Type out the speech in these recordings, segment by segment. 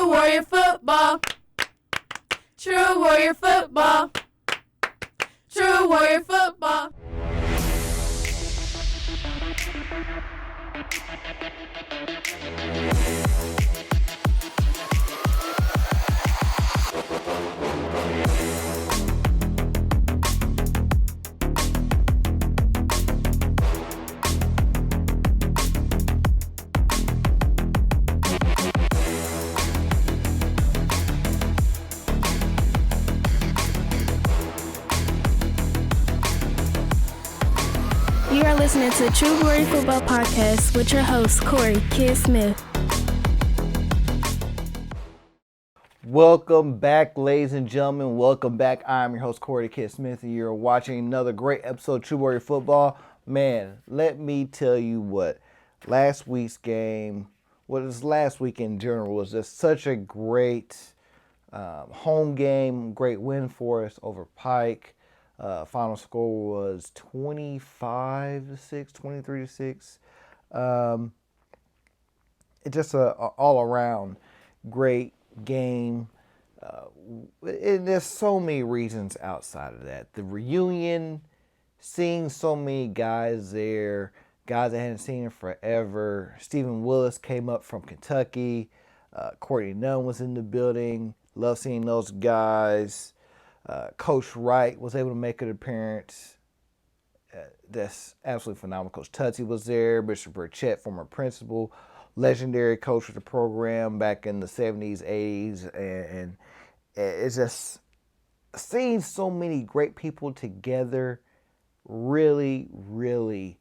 True Warrior Football. True Warrior Football. True Warrior Football. You are listening to True Warrior Football Podcast with your host, Corey Kid Smith. Welcome back, ladies and gentlemen. Welcome back. I'm your host, Corey Kid Smith, and you're watching another great episode of True Warrior Football. Man, let me tell you what, last week's game, last week in general, was just such a great home game, great win for us over Pike. Final score was 25-6, 23-6. It's just a all-around great game. And there's so many reasons outside of that. The reunion, seeing so many guys there, guys I hadn't seen in forever. Stephen Willis came up from Kentucky. Courtney Nunn was in the building. Love seeing those guys. Coach Wright was able to make an appearance. That's absolutely phenomenal. Coach Tutsy was there. Bishop Burchett, former principal, legendary coach of the program back in the 70s, 80s. And it's just seeing so many great people together really, really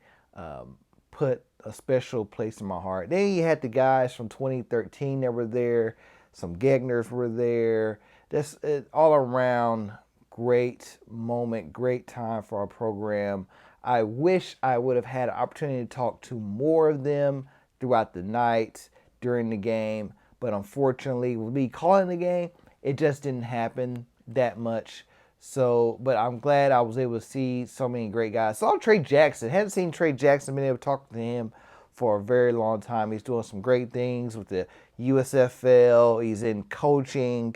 put a special place in my heart. Then you had the guys from 2013 that were there. Some Gegners were there. That's all around great moment, great time for our program. I wish I would have had an opportunity to talk to more of them throughout the night during the game, but unfortunately, with me calling the game, it just didn't happen that much. So, but I'm glad I was able to see so many great guys. Saw Trey Jackson. Hadn't seen Trey Jackson, been able to talk to him for a very long time. He's doing some great things with the USFL. He's in coaching.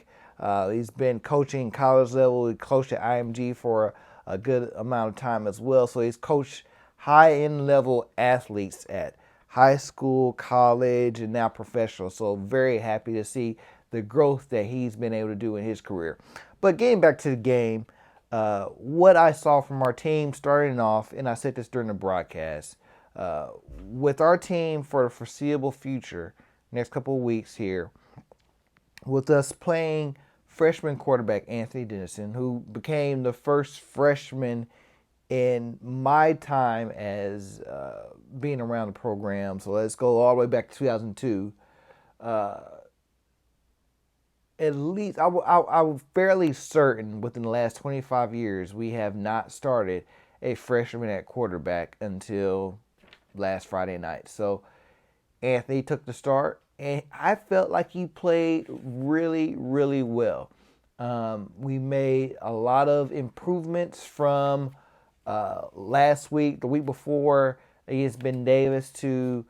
He's been coaching college level. He coached at IMG for a good amount of time as well. So he's coached high-end level athletes at high school, college, and now professional. So very happy to see the growth that he's been able to do in his career. But getting back to the game, what I saw from our team starting off, and I said this during the broadcast, with our team for the foreseeable future, next couple of weeks here, with us playing freshman quarterback Anthony Dennison, who became the first freshman in my time as being around the program. So let's go all the way back to 2002. At least, I'm fairly certain within the last 25 years, we have not started a freshman at quarterback until last Friday night. So Anthony took the start, and I felt like he played really, really well. We made a lot of improvements from last week, the week before against Ben Davis to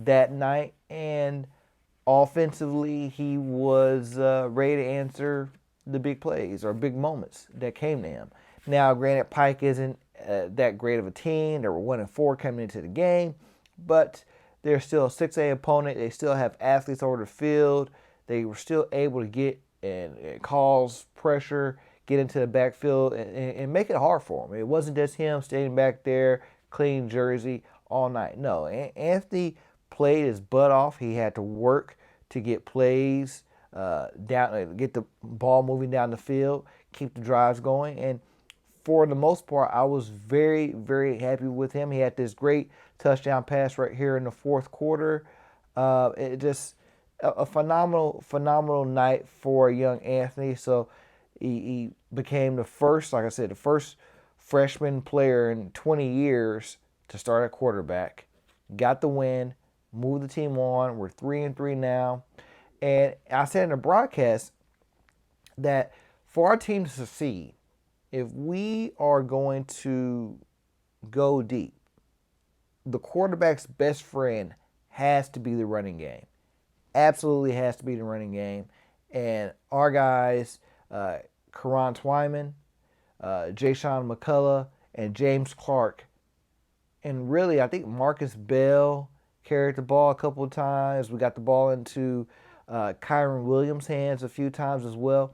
that night, and offensively he was ready to answer the big plays or big moments that came to him. Now, granted, Pike isn't that great of a team. They were 1-4 coming into the game, but they're still a 6A opponent. They still have athletes over the field. They were still able to get and cause pressure, get into the backfield, and make it hard for him. It wasn't just him standing back there, clean jersey all night. No, Anthony played his butt off. He had to work to get plays down, get the ball moving down the field, keep the drives going. And for the most part, I was very, very happy with him. He had this great touchdown pass right here in the fourth quarter. It just a phenomenal night for young Anthony. So he became the first, like I said, the first freshman player in 20 years to start at quarterback. Got the win, moved the team on. We're 3-3 now. And I said in the broadcast that for our team to succeed, if we are going to go deep, the quarterback's best friend has to be the running game. Absolutely has to be the running game. And our guys, Karan Twyman, Jayshon McCullough, and James Clark. And really, I think Marcus Bell carried the ball a couple of times. We got the ball into Kyron Williams' hands a few times as well.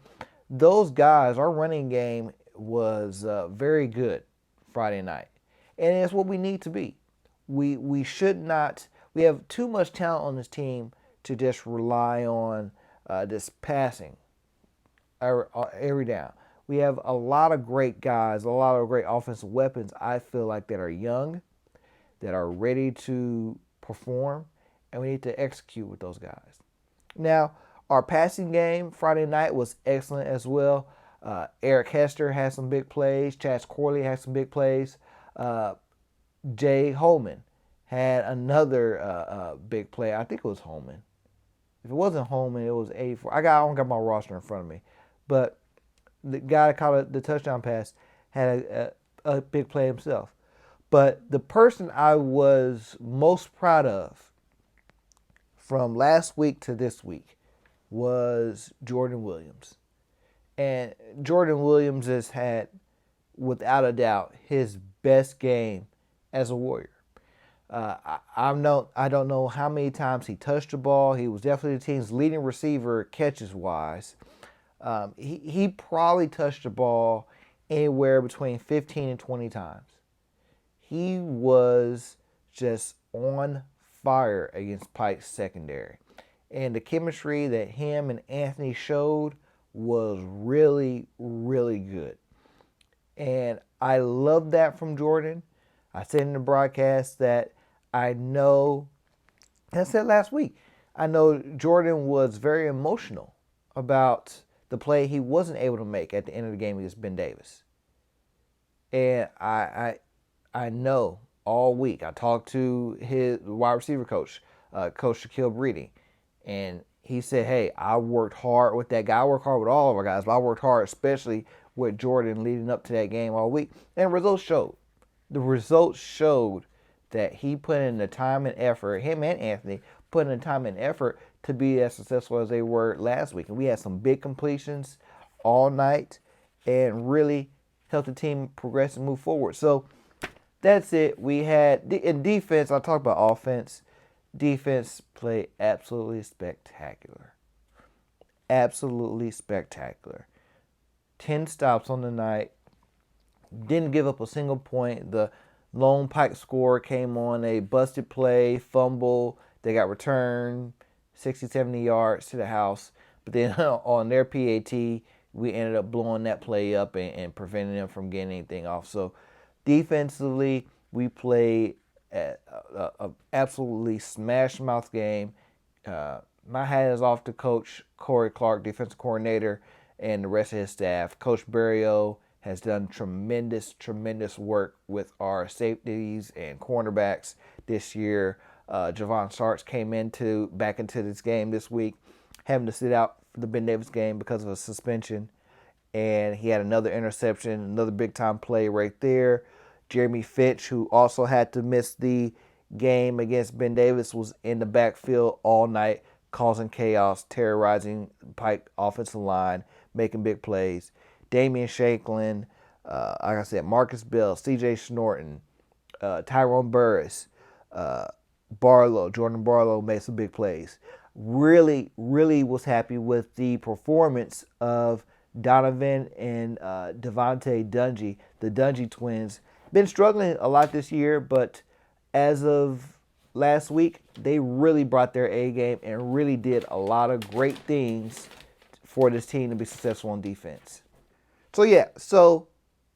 Those guys, our running game was very good Friday night. And it's what we need to be. We should not, we have too much talent on this team to just rely on this passing every down. We have a lot of great guys, a lot of great offensive weapons, I feel like, that are young, that are ready to perform, and we need to execute with those guys. Now, our passing game Friday night was excellent as well. Eric Hester had some big plays. Chaz Corley had some big plays. Jay Holman had another big play. I think it was Holman. If it wasn't Holman, it was 84. I don't got my roster in front of me. But the guy that caught the touchdown pass had a big play himself. But the person I was most proud of from last week to this week was Jordan Williams. And Jordan Williams has had, without a doubt, his best game as a Warrior. I don't know how many times he touched the ball. He was definitely the team's leading receiver catches-wise. He probably touched the ball anywhere between 15 and 20 times. He was just on fire against Pike's secondary. And the chemistry that him and Anthony showed was really, really good. And I love that from Jordan. I said in the broadcast that I know, and I said last week, I know Jordan was very emotional about the play he wasn't able to make at the end of the game against Ben Davis. And I know all week I talked to his wide receiver coach, Coach Shaquille Breedy, and he said, hey, I worked hard with that guy. I worked hard with all of our guys, but I worked hard especially with Jordan leading up to that game all week. And the results showed. The results showed that he put in the time and effort, him and Anthony put in the time and effort to be as successful as they were last week. And we had some big completions all night and really helped the team progress and move forward. So that's it. We had, in defense, I talked about offense. Defense played absolutely spectacular. Absolutely spectacular. 10 stops on the night. Didn't give up a single point. The lone Pike score came on a busted play, fumble. They got returned 60, 70 yards to the house. But then on their PAT, we ended up blowing that play up and preventing them from getting anything off. So defensively, we played an absolutely smash-mouth game. My hat is off to Coach Corey Clark, defensive coordinator, and the rest of his staff. Coach Berrio has done tremendous, tremendous work with our safeties and cornerbacks this year. Javon Sarks came back into this game this week, having to sit out for the Ben Davis game because of a suspension. And he had another interception, another big-time play right there. Jeremy Fitch, who also had to miss the game against Ben Davis, was in the backfield all night, causing chaos, terrorizing Pike offensive line, making big plays. Damian Shanklin, like I said, Marcus Bell, C.J. Snorton, Tyrone Burris, Jordan Barlow made some big plays. Really, really was happy with the performance of Donovan and Devontae Dungy, the Dungy twins. Been struggling a lot this year, but as of last week, they really brought their A game and really did a lot of great things for this team to be successful on defense. So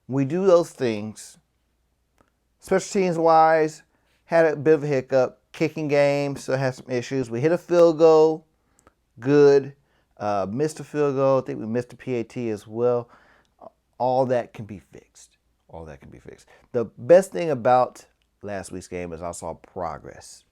we do those things. Special teams wise, had a bit of a hiccup. Kicking game, still had some issues. We hit a field goal, good. Missed a field goal. I think we missed a PAT as well. All that can be fixed. The best thing about last week's game is I saw progress.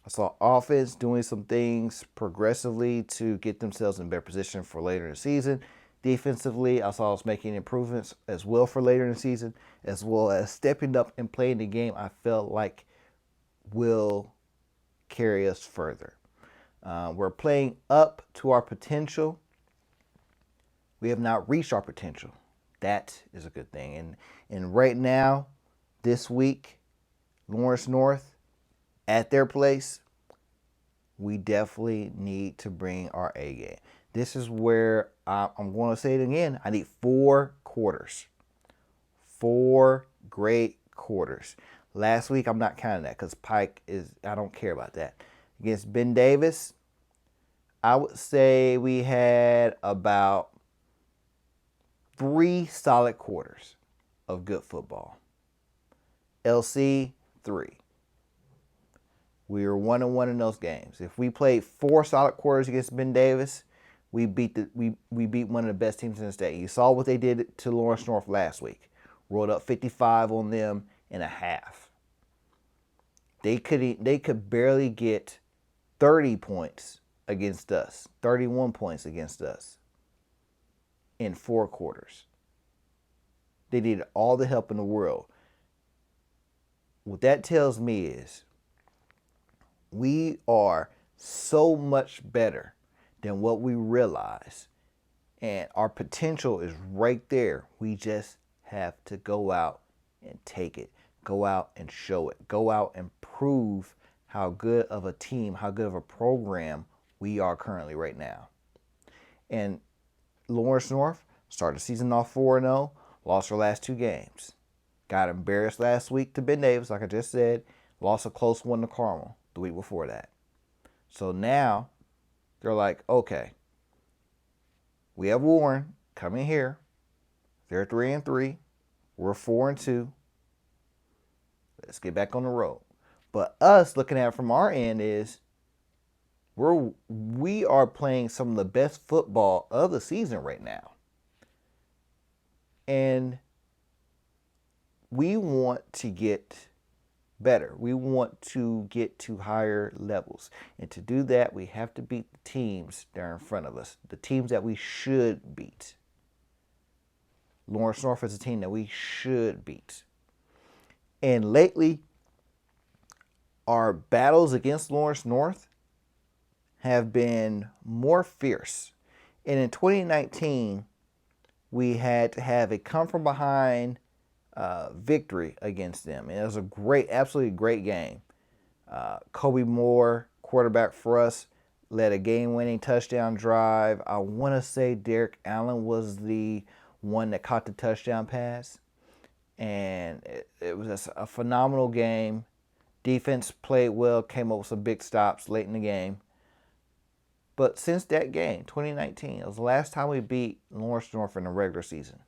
I saw offense doing some things progressively to get themselves in better position for later in the season. Defensively, I saw us making improvements as well for later in the season, as well as stepping up and playing the game I felt like will carry us further. We're playing up to our potential We have not reached our potential. That is a good thing. And right now, this week, Lawrence North, at their place, we definitely need to bring our A game. This is where I'm going to say it again. I need 4 quarters. 4 great quarters. Last week, I'm not counting that because Pike I don't care about that. Against Ben Davis, I would say we had about 3 solid quarters of good football. LC, 3. We were 1-1 in those games. If we played 4 solid quarters against Ben Davis, we beat one of the best teams in the state. You saw what they did to Lawrence North last week. Rolled up 55 on them in a half. They could barely get 30 points against us, 31 points against us in 4 quarters. They needed all the help in the world. What that tells me is we are so much better than what we realize. And our potential is right there. We just have to go out and take it. Go out and show it. Go out and prove how good of a team, how good of a program we are currently right now. And Lawrence North started the season off 4-0, lost their last 2 games. Got embarrassed last week to Ben Davis, like I just said. Lost a close one to Carmel the week before that. So now they're like, okay, we have Warren coming here. They're 3-3. We're 4-2. Let's get back on the road. But us looking at it from our end is we are playing some of the best football of the season right now. And we want to get better. We want to get to higher levels. And to do that, we have to beat the teams that are in front of us, the teams that we should beat. Lawrence North is a team that we should beat. And lately, our battles against Lawrence North have been more fierce. And in 2019, we had to have a come-from-behind victory against them. And it was a absolutely great game. Kobe Moore, quarterback for us, led a game-winning touchdown drive. I want to say Derek Allen was the one that caught the touchdown pass. And it was a phenomenal game. Defense played well, came up with some big stops late in the game. But since that game, 2019, it was the last time we beat Lawrence North in the regular season.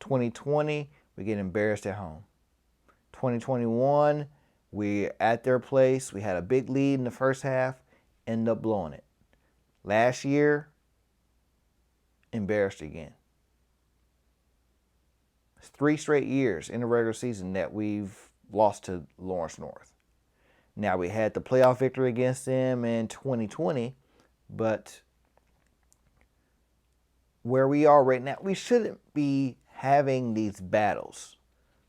2020, we get embarrassed at home. 2021, we're at their place. We had a big lead in the first half, ended up blowing it. Last year, embarrassed again. It's 3 straight years in the regular season that we've lost to Lawrence North. Now, we had the playoff victory against them in 2020, but where we are right now, we shouldn't be having these battles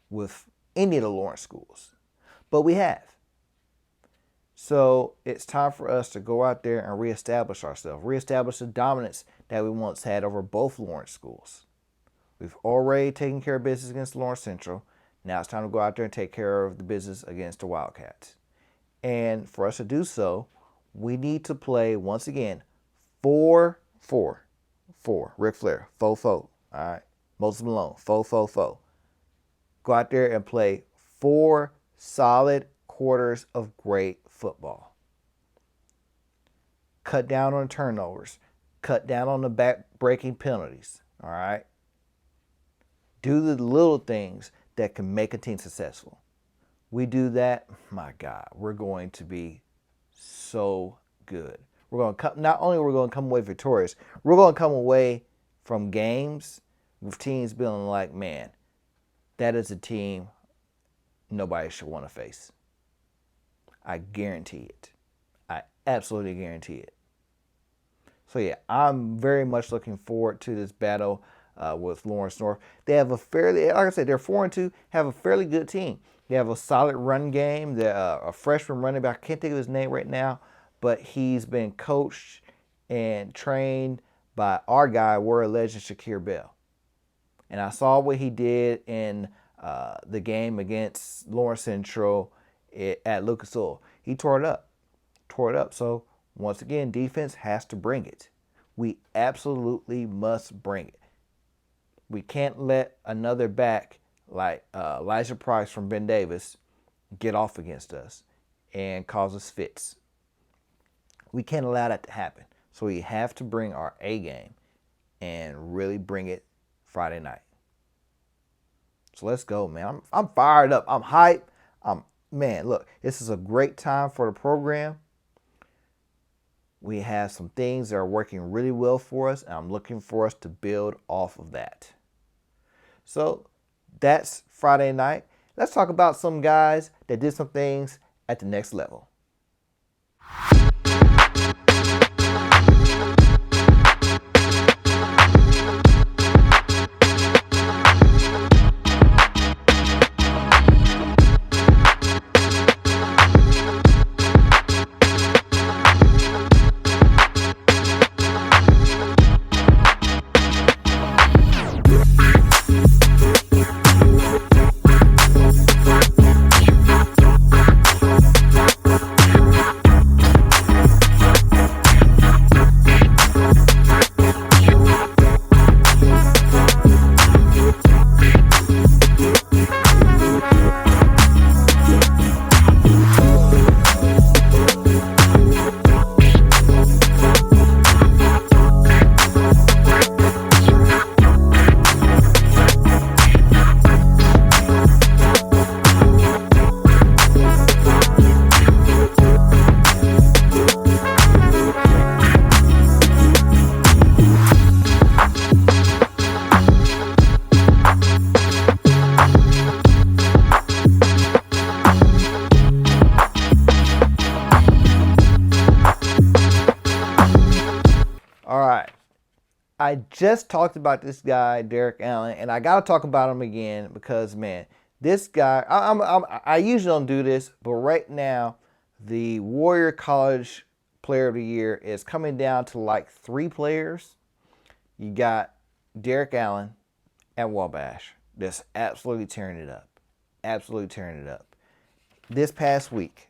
with any of the Lawrence schools, but we have. So it's time for us to go out there and reestablish ourselves, reestablish the dominance that we once had over both Lawrence schools. We've already taken care of business against Lawrence Central. Now it's time to go out there and take care of the business against the Wildcats. And for us to do so, we need to play, once again, 4-4. Ric Flair, 4-4. All right. Moses Malone, 4-4-4. Go out there and play 4 solid quarters of great football. Cut down on turnovers. Cut down on the back-breaking penalties. All right. Do the little things that can make a team successful. We do that, my God, we're going to be so good. We're going to come, not only are we going to come away victorious, we're going to come away from games with teams feeling like, man, that is a team nobody should want to face. I guarantee it. I absolutely guarantee it. So yeah, I'm very much looking forward to this battle with Lawrence North. They have a fairly, like I said, they're 4-2, have a fairly good team. They have a solid run game. They're a freshman running back. I can't think of his name right now, but he's been coached and trained by our guy, Warrior legend Shakir Bell. And I saw what he did in the game against Lawrence Central at Lucas Oil. He tore it up. So once again, defense has to bring it. We absolutely must bring it. We can't let another back like Elijah Price from Ben Davis get off against us and cause us fits. We can't allow that to happen. So we have to bring our A game and really bring it Friday night. So let's go, man. I'm fired up. I'm hyped. Man, look, this is a great time for the program. We have some things that are working really well for us, and I'm looking for us to build off of that. So that's Friday night. Let's talk about some guys that did some things at the next level. I just talked about this guy, Derek Allen, and I got to talk about him again because, man, this guy, I usually don't do this, but right now, the Warrior College Player of the Year is coming down to like 3 players. You got Derek Allen at Wabash. That's absolutely tearing it up. Absolutely tearing it up. This past week,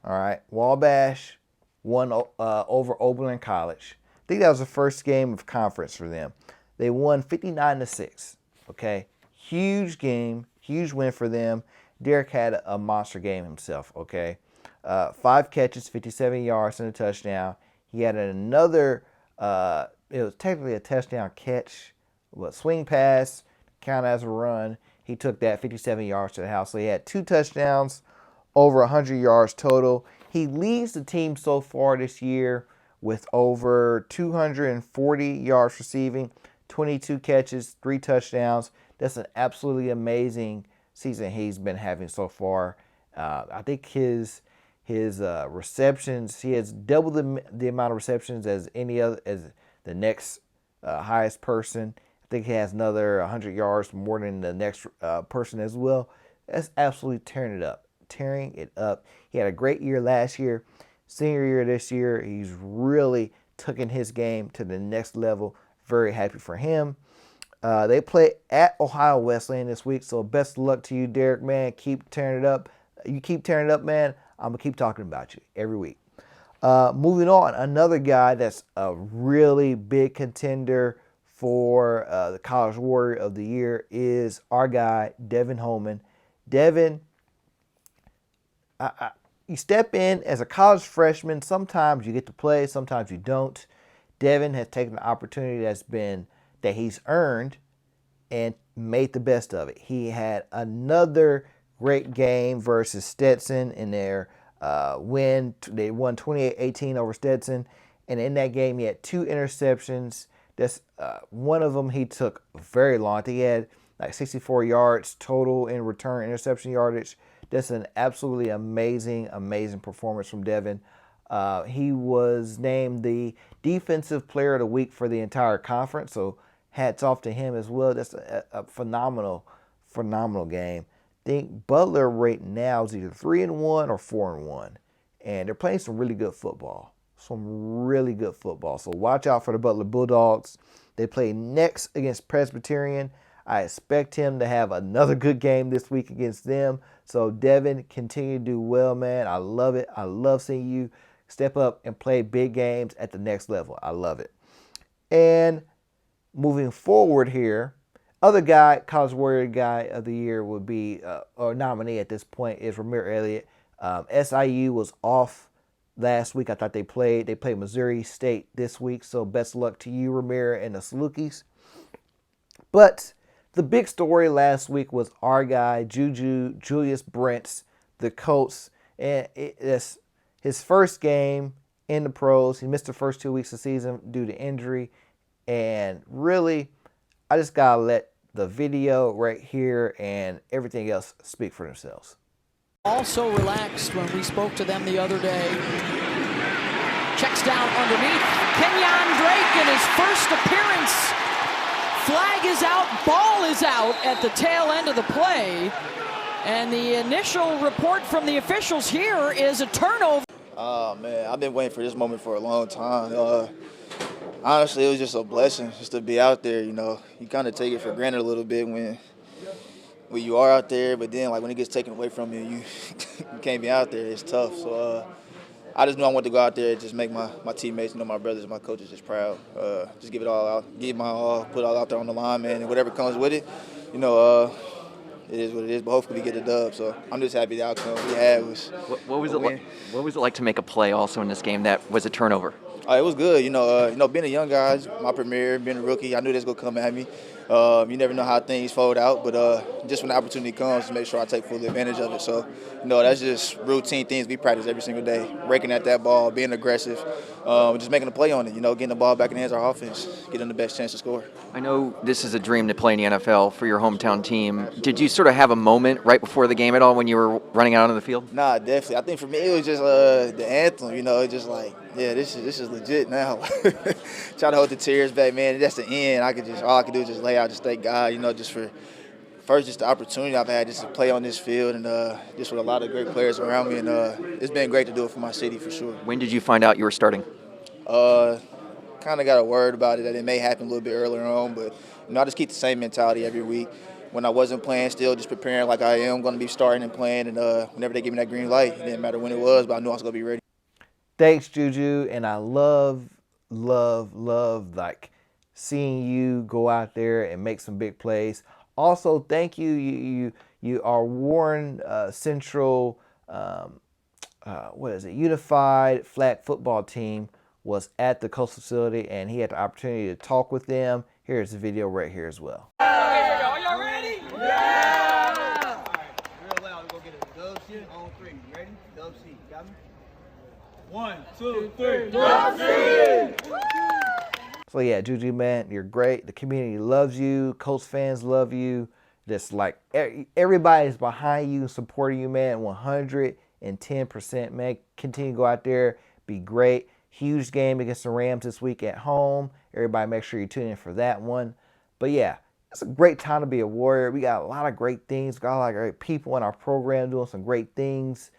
all right, Wabash won over Oberlin College. I think that was the first game of conference for them. They won 59-6. Okay, huge game, huge win for them. Derek had a monster game himself. Okay, 5 catches, 57 yards, and a touchdown. He had another. It was technically a touchdown catch, swing pass, count as a run. He took that 57 yards to the house. So he had 2 touchdowns, over 100 yards total. He leads the team so far this year with over 240 yards receiving, 22 catches, 3 touchdowns. That's an absolutely amazing season he's been having so far. I think his receptions, he has double the amount of receptions as any other, as the next highest person. I think he has another 100 yards more than the next person as well. That's absolutely tearing it up. He had a great year last year. Senior year this year, he's really taken his game to the next level. Very happy for him. They play at Ohio Wesleyan this week, so best of luck to you, Derek, man. Keep tearing it up. You keep tearing it up, man. I'm going to keep talking about you every week. Moving on, another guy that's a really big contender for the College Warrior of the Year is our guy, Devin Holman. Devin, you step in as a college freshman. Sometimes you get to play, sometimes you don't. Devin has taken the opportunity that he's earned and made the best of it. He had another great game versus Stetson in their win. They won 28-18 over Stetson, and in that game he had 2 interceptions. That's one of them he took very long. I think he had like 64 yards total in return interception yardage. That's an absolutely amazing performance from Devin. He was named the Defensive Player of the Week for the entire conference, so hats off to him as well. That's a phenomenal game. I think Butler right now is either 3-1 or 4-1, and they're playing some really good football. some really good football. So watch out for the Butler Bulldogs. They play next against Presbyterian. I expect him to have another good game this week against them. So Devin, continue to do well, man. I love it. I love seeing you step up and play big games at the next level. I love it. And moving forward here, other guy, College Warrior Guy of the Year would be, or nominee at this point, is Ramir Elliott. SIU was off last week. I thought they played. They played Missouri State this week, so best of luck to you, Ramir, and the Salukis. But the big story last week was our guy, Julius Brents, the Colts. And it's his first game in the pros. He missed the first 2 weeks of the season due to injury. And really, I just got to let the video right here and everything else speak for themselves. Also relaxed when we spoke to them the other day. Checks down underneath. Kenyon Drake in his first appearance. Flag is out, ball is out at the tail end of the play. And the initial report from the officials here is a turnover. Oh, man, I've been waiting for this moment for a long time. Honestly, it was just a blessing just to be out there, you know. You kind of take it for granted a little bit when you are out there, but then, like, when it gets taken away from you, you can't be out there. It's tough. So I just knew I wanted to go out there and just make my teammates, you know, my brothers, my coaches just proud. Just give it all out, give my all, put it all out there on the line, man, and whatever comes with it, you know, it is what it is, but hopefully we get the dub. So I'm just happy the outcome we had was What was it like to make a play also in this game that was a turnover? It was good. You know, being a young guy, my premiere, being a rookie, I knew this was going to come at me. You never know how things fold out, but just when the opportunity comes, to make sure I take full advantage of it. So, you know, that's just routine things we practice every single day. Breaking at that ball, being aggressive, just making a play on it, you know, getting the ball back in the hands of our offense, getting the best chance to score. I know this is a dream to play in the NFL for your hometown team. Did you sort of have a moment right before the game at all when you were running out on the field? Nah, definitely. I think for me it was just the anthem, you know, just like, yeah, this is legit now. Try to hold the tears back, man. That's the end. All I could do is just lay out, just thank God, you know, just for first just the opportunity I've had just to play on this field and just with a lot of great players around me, and it's been great to do it for my city for sure. When did you find out you were starting? Kind of got a word about it that it may happen a little bit earlier on, but you know, I just keep the same mentality every week. When I wasn't playing, still just preparing like I am going to be starting and playing, and whenever they give me that green light, it didn't matter when it was, but I knew I was going to be ready. Thanks, Juju, and I love like seeing you go out there and make some big plays. Also, thank you. You are Warren Central. Unified Flag Football Team was at the Coast facility, and he had the opportunity to talk with them. Here's the video right here as well. Are y'all ready? Yeah! All right, real loud. We're going to get a dub C on three. You ready? Dub C. Got me? 1, 2, 3. Dub C! So, yeah, Juju, man, you're great. The community loves you. Colts fans love you. Just like everybody is behind you, supporting you, man, 110%, man. Continue to go out there, be great. Huge game against the Rams this week at home. Everybody make sure you tune in for that one. But yeah, it's a great time to be a Warrior. We got a lot of great things. We got a lot of great people in our program doing some great things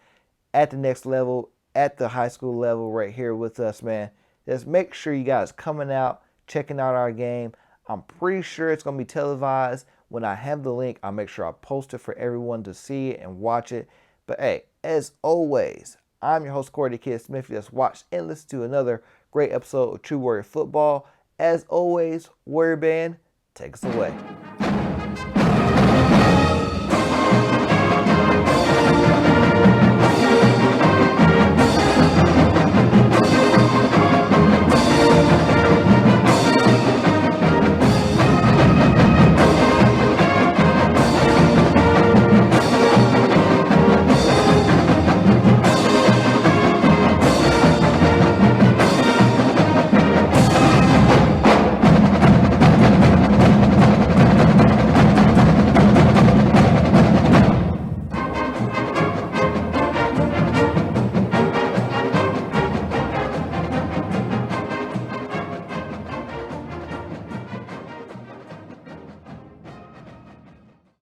at the next level, at the high school level right here with us, man. Just make sure you guys coming out, checking out our game. I'm pretty sure it's going to be televised. When I have the link, I'll make sure I post it for everyone to see it and watch it. But hey, as always, I'm your host, Corey the Kid Smith. You just watched and listened to another great episode of True Warrior Football. As always, Warrior Band, take us away.